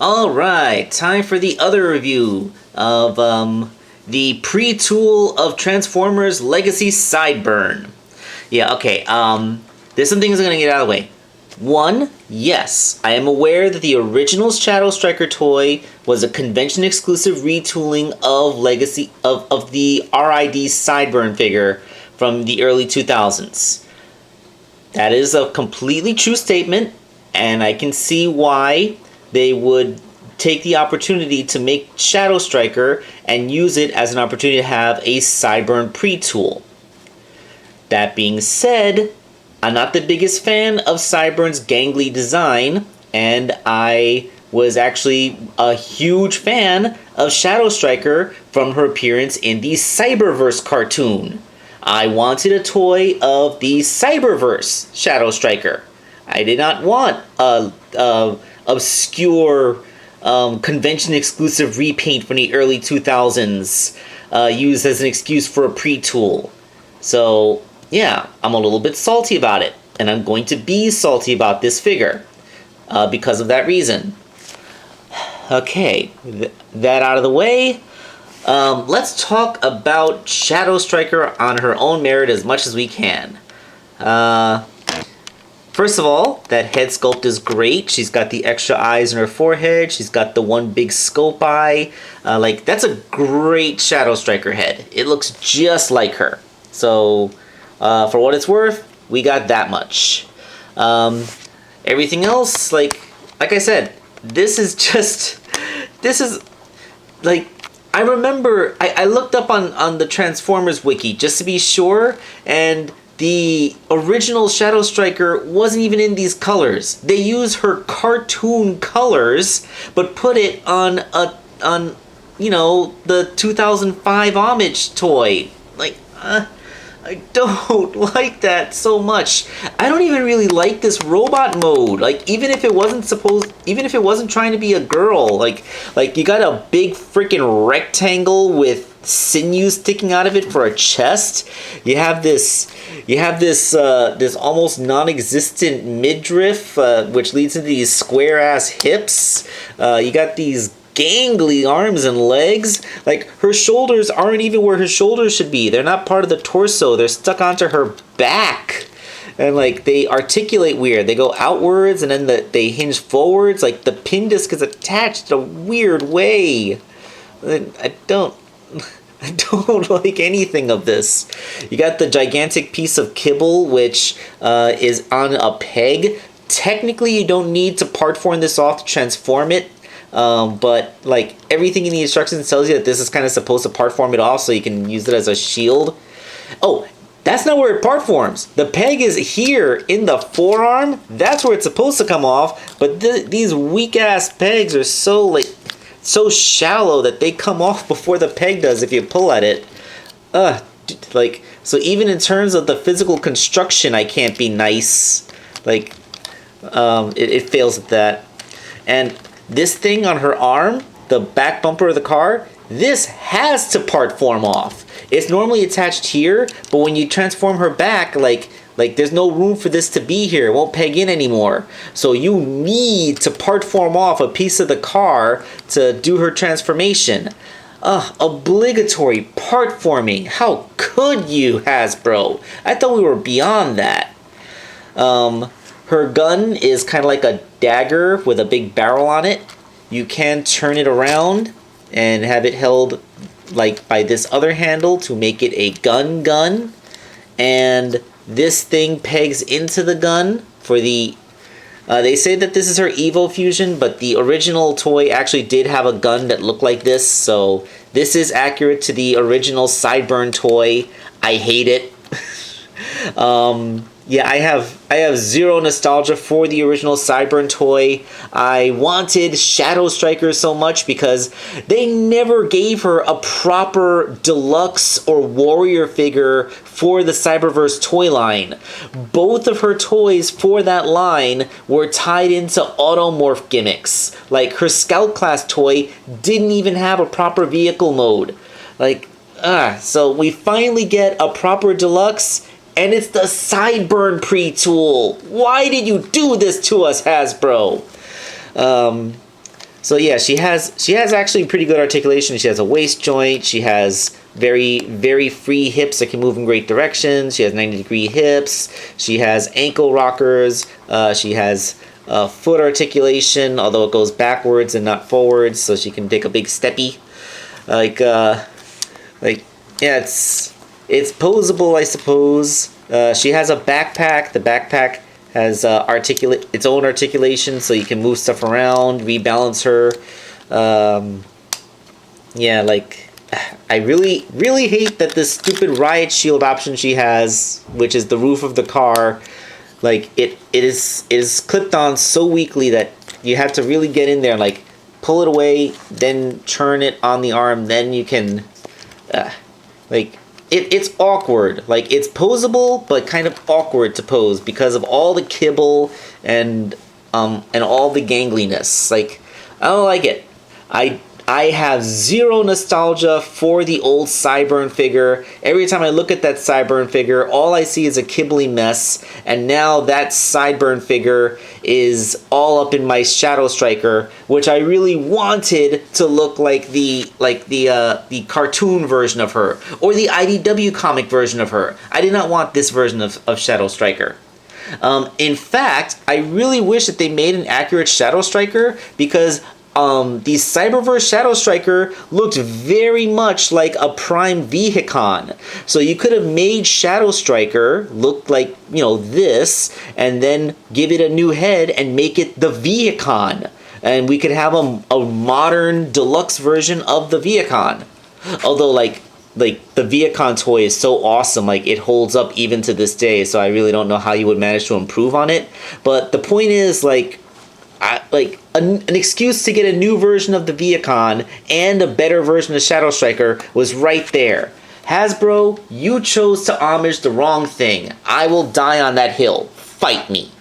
Alright, time for the other review of the pre-tool of Transformers Legacy Sideburn. Yeah, okay, there's some things I'm going to get out of the way. One, yes, I am aware that the original Shadow Striker toy was a convention-exclusive retooling of Legacy of the RID Sideburn figure from the early 2000s. That is a completely true statement, and I can see why they would take the opportunity to make Shadow Striker and use it as an opportunity to have a Sideburn pre-tool. That being said, I'm not the biggest fan of Sideburn's gangly design, and I was actually a huge fan of Shadow Striker from her appearance in the Cyberverse cartoon. I wanted a toy of the Cyberverse Shadow Striker. I did not want a obscure convention-exclusive repaint from the early 2000s used as an excuse for a pre-tool. So, yeah, I'm a little bit salty about it, and I'm going to be salty about this figure because of that reason. Okay, that out of the way, let's talk about Shadow Striker on her own merit as much as we can. First of all, that head sculpt is great. She's got the extra eyes in her forehead. She's got the one big scope eye. That's a great Shadow Striker head. It looks just like her. So, for what it's worth, we got that much. Everything else, like I said, this is, I remember, I looked up on the Transformers wiki just to be sure, and the original Shadow Striker wasn't even in these colors. They used her cartoon colors, but put it on the 2005 Homage toy. I don't like that so much. I don't even really like this robot mode. Even if it wasn't trying to be a girl, like you got a big freaking rectangle with sinews sticking out of it for a chest. You have this almost non-existent midriff, which leads to these square ass hips. You got these gangly arms and legs. Her shoulders aren't even where her shoulders should be. They're not part of the torso. They're stuck onto her back. And they articulate weird. They go outwards and then they hinge forwards. The pin disc is attached a weird way. I don't like anything of this. You got the gigantic piece of kibble, which is on a peg. Technically, you don't need to part form this off to transform it. But everything in the instructions tells you that this is kind of supposed to part form it off so you can use it as a shield. Oh, that's not where it part forms. The peg is here in the forearm. That's where it's supposed to come off. But these weak ass pegs are so shallow that they come off before the peg does if you pull at it. So even in terms of the physical construction, I can't be nice. It fails at that. And this thing on her arm, the back bumper of the car, this has to part form off. It's normally attached here, but when you transform her back, there's no room for this to be here. It won't peg in anymore. So you need to part form off a piece of the car to do her transformation. Obligatory part forming. How could you, Hasbro? I thought we were beyond that. Her gun is kind of like a dagger with a big barrel on it. You can turn it around and have it held by this other handle to make it a gun. And this thing pegs into the gun for the... they say that this is her Evo Fusion, but the original toy actually did have a gun that looked like this, so this is accurate to the original Sideburn toy. I hate it. Yeah, I have zero nostalgia for the original Cyberverse toy. I wanted Shadow Striker so much because they never gave her a proper deluxe or warrior figure for the Cyberverse toy line. Both of her toys for that line were tied into automorph gimmicks. Her Scout class toy didn't even have a proper vehicle mode. So we finally get a proper deluxe. And it's the Sideburn pre-tool. Why did you do this to us, Hasbro? So yeah, she has actually pretty good articulation. She has a waist joint. She has very free hips that can move in great directions. She has 90-degree hips. She has ankle rockers. She has foot articulation, although it goes backwards and not forwards, so she can take a big steppy. Yeah, it's posable, I suppose. She has a backpack. The backpack has its own articulation, so you can move stuff around, rebalance her. Yeah, like, I really hate that this stupid riot shield option she has, which is the roof of the car, like it is clipped on so weakly that you have to really get in there and like pull it away, then turn it on the arm, then you can like it's awkward. Like, it's posable but kind of awkward to pose because of all the kibble and all the gangliness. Like, I don't like it. I have zero nostalgia for the old Cyburn figure. Every time I look at that Cyburn figure, all I see is a kibbly mess, and now that Cyburn figure is all up in my Shadow Striker, which I really wanted to look like the cartoon version of her, or the IDW comic version of her. I did not want this version of Shadow Striker. In fact, I really wish that they made an accurate Shadow Striker, because the Cyberverse Shadow Striker looked very much like a Prime Vehicon. So you could have made Shadow Striker look like, this, and then give it a new head and make it the Vehicon. And we could have a modern deluxe version of the Vehicon. Although, like the Vehicon toy is so awesome, like, it holds up even to this day, so I really don't know how you would manage to improve on it. But the point is, an excuse to get a new version of the Vehicon and a better version of Shadow Striker was right there. Hasbro, you chose to homage the wrong thing. I will die on that hill. Fight me.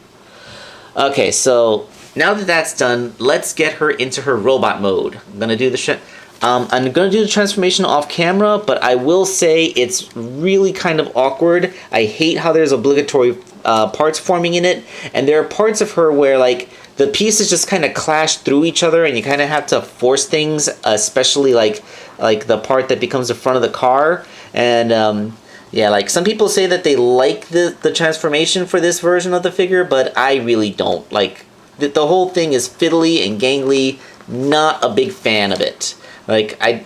Okay, so now that that's done, let's get her into her robot mode. I'm gonna do the transformation off camera, but I will say it's really kind of awkward. I hate how there's obligatory parts forming in it, and there are parts of her where, like, the pieces just kind of clash through each other, and you kind of have to force things, especially like the part that becomes the front of the car. And yeah, like, some people say that they like the transformation for this version of the figure, but I really don't. Like, the whole thing is fiddly and gangly. Not a big fan of it. I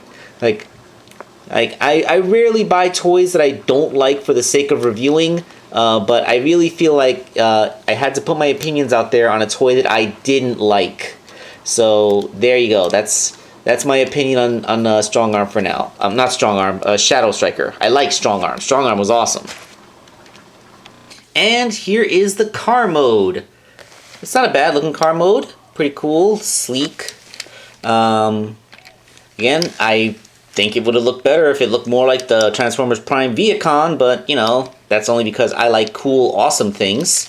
rarely buy toys that I don't like for the sake of reviewing. But I really feel like I had to put my opinions out there on a toy that I didn't like. So there you go. That's my opinion on Strong Arm for now. Not Strong Arm, Shadow Striker. I like Strong Arm. Strong Arm was awesome. And here is the car mode. It's not a bad looking car mode. Pretty cool, sleek. Again, I think it would have looked better if it looked more like the Transformers Prime Vehicon, but, that's only because I like cool, awesome things.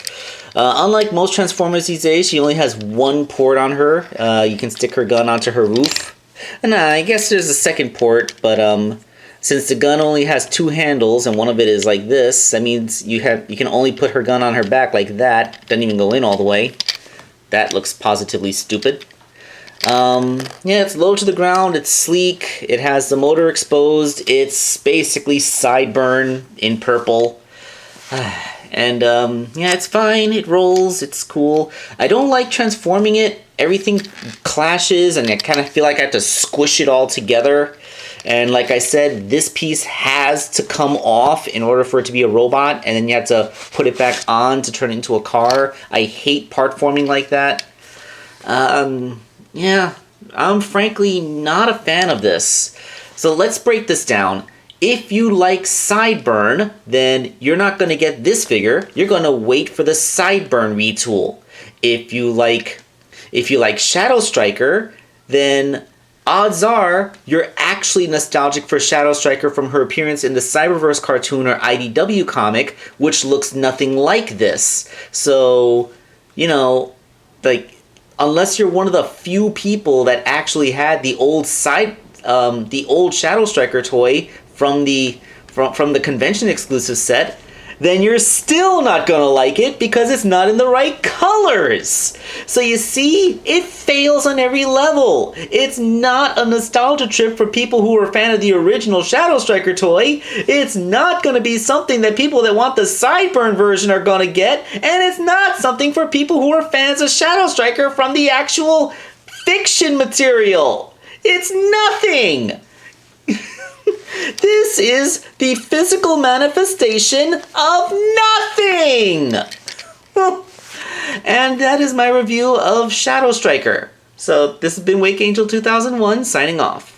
Unlike most Transformers these days, she only has one port on her. You can stick her gun onto her roof. And I guess there's a second port, but since the gun only has two handles and one of it is like this, that means you can only put her gun on her back like that. Doesn't even go in all the way. That looks positively stupid. Yeah, it's low to the ground, it's sleek, it has the motor exposed, it's basically Sideburn in purple. And, yeah, it's fine, it rolls, it's cool. I don't like transforming it. Everything clashes, and I kind of feel like I have to squish it all together. And like I said, this piece has to come off in order for it to be a robot, and then you have to put it back on to turn it into a car. I hate part forming like that. Yeah, I'm frankly not a fan of this. So let's break this down. If you like Sideburn, then you're not going to get this figure. You're going to wait for the Sideburn retool. If you like Shadow Striker, then odds are you're actually nostalgic for Shadow Striker from her appearance in the Cyberverse cartoon or IDW comic, which looks nothing like this. So, unless you're one of the few people that actually had the old Shadow Striker toy from the convention exclusive set, then you're still not gonna like it because it's not in the right colors. So you see, it fails on every level. It's not a nostalgia trip for people who are a fan of the original Shadow Striker toy. It's not gonna be something that people that want the Sideburn version are gonna get, and it's not something for people who are fans of Shadow Striker from the actual fiction material. It's nothing. This is the physical manifestation of nothing! And that is my review of Shadow Striker. So this has been Wake Angel 2001 signing off.